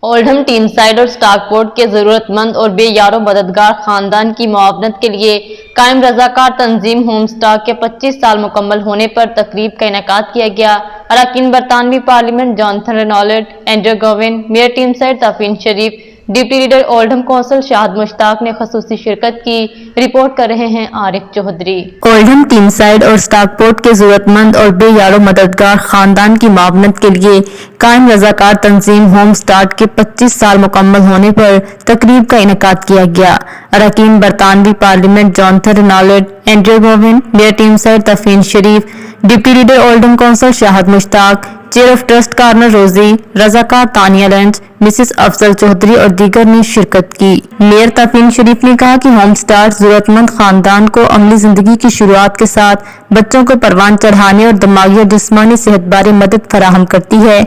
اولڈھم Tameside اور Stockport کے ضرورت مند اور بے یار و مددگار خاندان کی معاونت کے لیے قائم رضاکار تنظیم ہوم اسٹارٹ کے 25 سال مکمل ہونے پر تقریب کا انعقاد کیا گیا۔ اراکین برطانوی parliament Jonathan Reynolds, Andrew Gwynne, mayor Tameside Tafeen Sharif, deputy leader Oldham council Shahid Mushtaq نے خصوصی شرکت کی۔ رپورٹ کر رہے ہیں Arif Chaudhry. Oldham Tameside اور اسٹاک پورٹ کے ضرورت مند اور بے یار و مددگار خاندان کی معاونت کے لیے قائم رضاکار تنظیم ہوم اسٹارٹ کے 25 سال مکمل ہونے پر تقریب کا انعقاد کیا گیا۔ اراکین برطانوی parliament Jonathan Reynolds, Andrew Gwynne, mayor Tameside Tafeen Sharif, deputy leader Oldham council Shahid Mushtaq, chair of trust corner Rosie, رضاکار Tania Lynch, Mrs Afzal Chaudhry اور دیگر نے شرکت کی۔ میئر تفین شریف نے کہا کہ ہوم اسٹارٹ ضرورت مند خاندان کو عملی زندگی کی شروعات کے ساتھ بچوں کو پروان چڑھانے اور دماغی اور جسمانی صحت بارے مدد فراہم کرتی ہے۔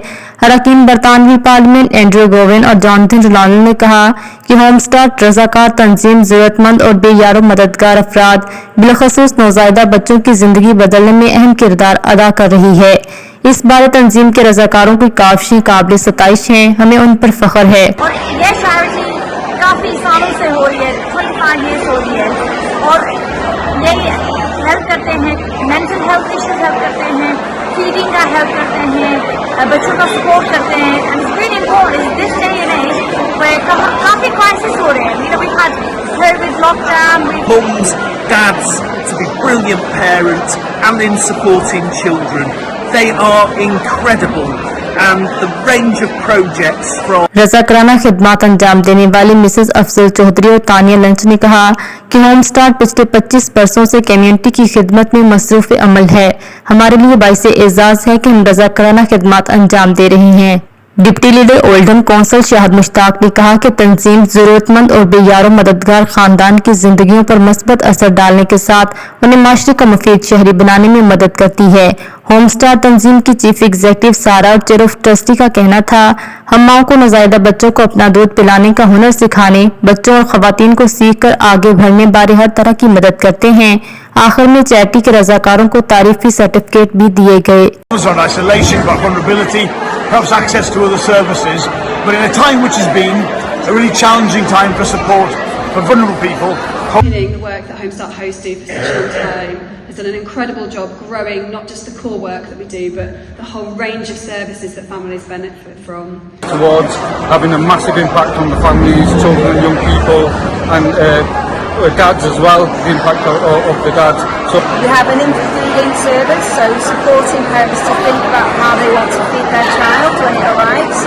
اراکین برطانوی پارلیمنٹ اینڈریو گوون اور جانتھن رینالڈ نے کہا کہ ہوم اسٹارٹ رضاکار تنظیم ضرورت مند اور بے یار و مددگار افراد بالخصوص نوزائیدہ بچوں کی زندگی بدلنے میں اہم کردار ادا کر رہی ہے۔ اس بارے تنظیم کے رضاکاروں کی کاوشیں قابل ستائش ہیں، ہمیں ان پر فخر ہے۔ اور یہ چیریٹی کافی سالوں سے ہو رہی ہے، 25 ایئرس ہو رہی ہے، اور یہ ہیلپ کرتے ہیں، مینٹل ہیلتھ ایشوز ہیلپ کرتے ہیں، فیڈنگ کا ہیلپ کرتے ہیں، بچوں کا سپورٹ کرتے ہیں۔ And it's very important this day and age وhere کافی کرائسس ہو رہے ہیں۔ You know, we've had heard with lockdown. Mums, dads, to be brilliant parents and in supporting children. They are incredible, and the range of projects from رضاکارانہ خدمات انجام دینے والی مسز افضل چودھری اور تانیہ لنچ نے کہا کہ ہوم اسٹارٹ پچھلے 25 برسوں سے کمیونٹی کی خدمت میں مصروف عمل ہے۔ ہمارے لیے باعث اعزاز ہے کہ ہم رضاکارانہ خدمات انجام دے رہے ہیں۔ Deputy leader Oldham council Shahid Mushtaq نے کہا کہ تنظیم ضرورت مند اور بے یار و مددگار خاندان کی زندگیوں پر مثبت اثر ڈالنے کے ساتھ انہیں معاشرے کا مفید شہری بنانے میں مدد کرتی ہے۔ ہوم اسٹار تنظیم کی چیف ایگزیکٹو سارا اور چیئر آف ٹرسٹی کا کہنا تھا، ہم ماؤں کو نوزائیدہ بچوں کو اپنا دودھ پلانے کا ہنر سکھانے، بچوں اور خواتین کو سیکھ کر آگے بڑھنے بارے ہر طرح کی مدد کرتے ہیں۔ آخر میں چیریٹی کے رضاکاروں کو تعریفی سرٹیفکیٹ بھی دیے گئے۔ Isolation, but vulnerability helps access to other services. But in a time which has been a really challenging time for support for vulnerable people. The work that Home Start Host do for such a long time has done an incredible job growing not just the core work that we do, but the whole range of services that families benefit from. Towards having a massive impact on the families, children and young people, and dads as well, the impact of the dads. So We have an infant-feeding service, so supporting parents to think about how they want to feed their child when it arrives.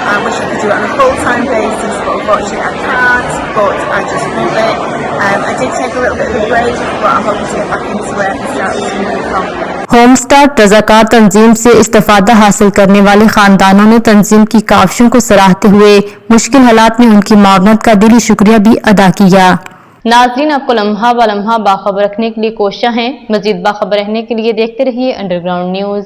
I wish I could do it on a full-time basis, but unfortunately I can't, but I just love it. I did take a little bit of a break, but I'm hoping to get back into it and start with some new confidence. Home Start رضاکار تنظیم سے استفادہ حاصل کرنے والے خاندانوں نے تنظیم کی کاوشوں کو سراہتے ہوئے مشکل حالات میں ان کی معاونت کا دلی شکریہ بھی ادا کیا۔ ناظرین، آپ کو لمحہ بہ لمحہ باخبر رکھنے کے لیے کوشاں ہیں۔ مزید باخبر رہنے کے لیے دیکھتے رہیے انڈر گراؤنڈ نیوز۔